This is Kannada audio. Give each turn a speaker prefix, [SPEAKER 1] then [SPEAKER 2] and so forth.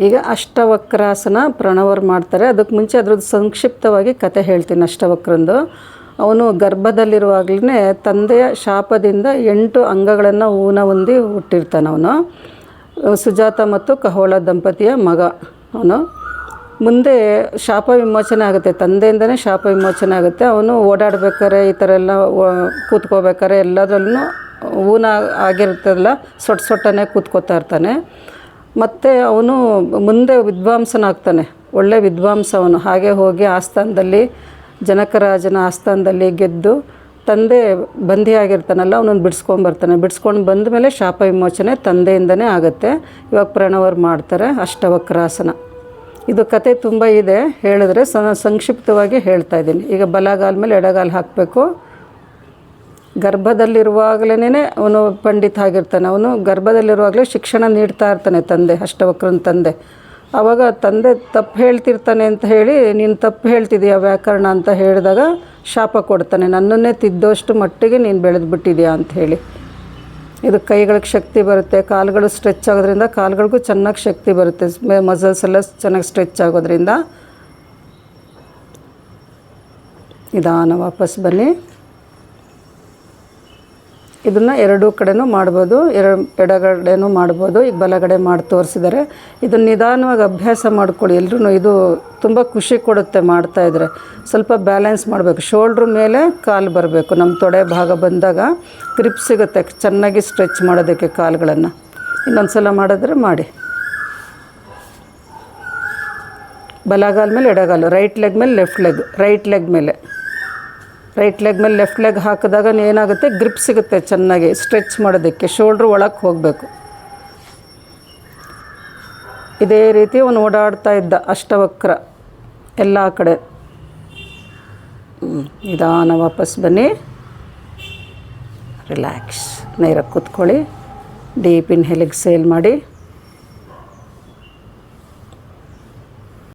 [SPEAKER 1] ಈಗ ಅಷ್ಟವಕ್ರಾಸನ ಪ್ರಣವರು ಮಾಡ್ತಾರೆ. ಅದಕ್ಕೆ ಮುಂಚೆ ಅದ್ರದ್ದು ಸಂಕ್ಷಿಪ್ತವಾಗಿ ಕತೆ ಹೇಳ್ತೀನಿ. ಅಷ್ಟವಕ್ರಂದು ಅವನು ಗರ್ಭದಲ್ಲಿರುವಾಗಲೇ ತಂದೆಯ ಶಾಪದಿಂದ 8 ಅಂಗಗಳನ್ನು ಊನ ಹೊಂದಿ ಹುಟ್ಟಿರ್ತಾನೆ. ಅವನು ಸುಜಾತ ಮತ್ತು ಖಗೋಳ ದಂಪತಿಯ ಮಗ. ಅವನು ಮುಂದೆ ಶಾಪ ವಿಮೋಚನೆ ಆಗುತ್ತೆ, ತಂದೆಯಿಂದನೇ ಶಾಪ ವಿಮೋಚನೆ ಆಗುತ್ತೆ. ಅವನು ಓಡಾಡ್ಬೇಕಾರೆ ಈ ಥರ ಎಲ್ಲ ಕೂತ್ಕೋಬೇಕಾರೆ ಎಲ್ಲದರಲ್ಲೂ ಊನ ಆಗಿರ್ತಲ್ಲ, ಸೊಟ್ಟನೆ ಕೂತ್ಕೋತಾ ಇರ್ತಾನೆ. ಮತ್ತು ಅವನು ಮುಂದೆ ವಿದ್ವಾಂಸನಾಗ್ತಾನೆ, ಒಳ್ಳೆ ವಿದ್ವಾಂಸ ಅವನು. ಹಾಗೆ ಹೋಗಿ ಆಸ್ಥಾನದಲ್ಲಿ ಜನಕರಾಜನ ಆಸ್ಥಾನದಲ್ಲಿ ಗೆದ್ದು ತಂದೆ ಬಂಧಿಯಾಗಿರ್ತಾನಲ್ಲ ಅವನನ್ನು ಬಿಡಿಸ್ಕೊಂಬರ್ತಾನೆ. ಬಿಡಿಸ್ಕೊಂಡು ಬಂದ ಮೇಲೆ ಶಾಪ ವಿಮೋಚನೆ ತಂದೆಯಿಂದನೇ ಆಗುತ್ತೆ. ಇವಾಗ ಪ್ರಣವರು ಮಾಡ್ತಾರೆ ಅಷ್ಟವಕ್ರಾಸನ. ಇದು ಕತೆ ತುಂಬ ಇದೆ, ಹೇಳಿದ್ರೆ ಸಂಕ್ಷಿಪ್ತವಾಗಿ ಹೇಳ್ತಾ ಇದ್ದೀನಿ. ಈಗ ಬಲಗಾಲ ಮೇಲೆ ಎಡಗಾಲು ಹಾಕಬೇಕು. ಗರ್ಭದಲ್ಲಿರುವಾಗಲೇ ಅವನು ಪಂಡಿತ ಆಗಿರ್ತಾನೆ. ಅವನು ಗರ್ಭದಲ್ಲಿರುವಾಗಲೇ ಶಿಕ್ಷಣ ನೀಡ್ತಾ ಇರ್ತಾನೆ ತಂದೆ, ಅಷ್ಟವಕ್ರನ ತಂದೆ. ಆವಾಗ ತಂದೆ ತಪ್ಪು ಹೇಳ್ತಿರ್ತಾನೆ ಅಂತ ಹೇಳಿ, ನೀನು ತಪ್ಪು ಹೇಳ್ತಿದ್ದೀಯ ವ್ಯಾಕರಣ ಅಂತ ಹೇಳಿದಾಗ ಶಾಪ ಕೊಡ್ತಾನೆ. ನನ್ನನ್ನೇ ತಿದ್ದೋಷ್ಟು ಮಟ್ಟಿಗೆ ನೀನು ಬೆಳೆದುಬಿಟ್ಟಿದ್ಯಾ ಅಂತ ಹೇಳಿ. ಇದು ಕೈಗಳಿಗೆ ಶಕ್ತಿ ಬರುತ್ತೆ, ಕಾಲುಗಳು ಸ್ಟ್ರೆಚ್ ಆಗೋದ್ರಿಂದ ಕಾಲುಗಳಿಗೂ ಚೆನ್ನಾಗಿ ಶಕ್ತಿ ಬರುತ್ತೆ, ಮಸಲ್ಸ್ ಎಲ್ಲ ಚೆನ್ನಾಗಿ ಸ್ಟ್ರೆಚ್ ಆಗೋದ್ರಿಂದ. ನಿಧಾನ ವಾಪಸ್ ಬನ್ನಿ. ಇದನ್ನು ಎರಡೂ ಕಡೆನೂ ಮಾಡ್ಬೋದು, ಎಡಗಡೆನೂ ಮಾಡ್ಬೋದು. ಈಗ ಬಲಗಡೆ ಮಾಡಿ ತೋರಿಸಿದ್ದಾರೆ. ಇದನ್ನು ನಿಧಾನವಾಗಿ ಅಭ್ಯಾಸ ಮಾಡ್ಕೊಳ್ಳಿ ಎಲ್ಲರೂ. ಇದು ತುಂಬ ಖುಷಿ ಕೊಡುತ್ತೆ ಮಾಡ್ತಾಯಿದ್ರೆ. ಸ್ವಲ್ಪ ಬ್ಯಾಲೆನ್ಸ್ ಮಾಡಬೇಕು, ಶೋಲ್ಡ್ರ್ ಮೇಲೆ ಕಾಲು ಬರಬೇಕು. ನಮ್ಮ ತೊಡೆ ಭಾಗ ಬಂದಾಗ ಗ್ರಿಪ್ ಸಿಗುತ್ತೆ ಚೆನ್ನಾಗಿ ಸ್ಟ್ರೆಚ್ ಮಾಡೋದಕ್ಕೆ ಕಾಲುಗಳನ್ನು. ಇನ್ನೊಂದು ಸಲ ಮಾಡಿದ್ರೆ ಮಾಡಿ. ಬಲಗಾಲ ಮೇಲೆ ಎಡಗಾಲು, ರೈಟ್ ಲೆಗ್ ಮೇಲೆ ಲೆಫ್ಟ್ ಲೆಗ್, ರೈಟ್ ಲೆಗ್ ಮೇಲೆ ಲೆಫ್ಟ್ ಲೆಗ್ ಹಾಕಿದಾಗ ಏನಾಗುತ್ತೆ, ಗ್ರಿಪ್ ಸಿಗುತ್ತೆ ಚೆನ್ನಾಗಿ ಸ್ಟ್ರೆಚ್ ಮಾಡೋದಕ್ಕೆ. ಶೋಲ್ಡ್ರ್ ಒಳಗೆ ಹೋಗಬೇಕು. ಇದೇ ರೀತಿ ಅವನು ಓಡಾಡ್ತಾ ಇದ್ದ ಅಷ್ಟವಕ್ರ ಎಲ್ಲ ಕಡೆ. ನಿಧಾನ ವಾಪಸ್ ಬನ್ನಿ. ರಿಲ್ಯಾಕ್ಸ್, ನೇರ ಕೂತ್ಕೊಳ್ಳಿ. ಡೀಪ್ ಇನ್ಹೇಲ್ ಎಕ್ಸೇಲ್ ಮಾಡಿ.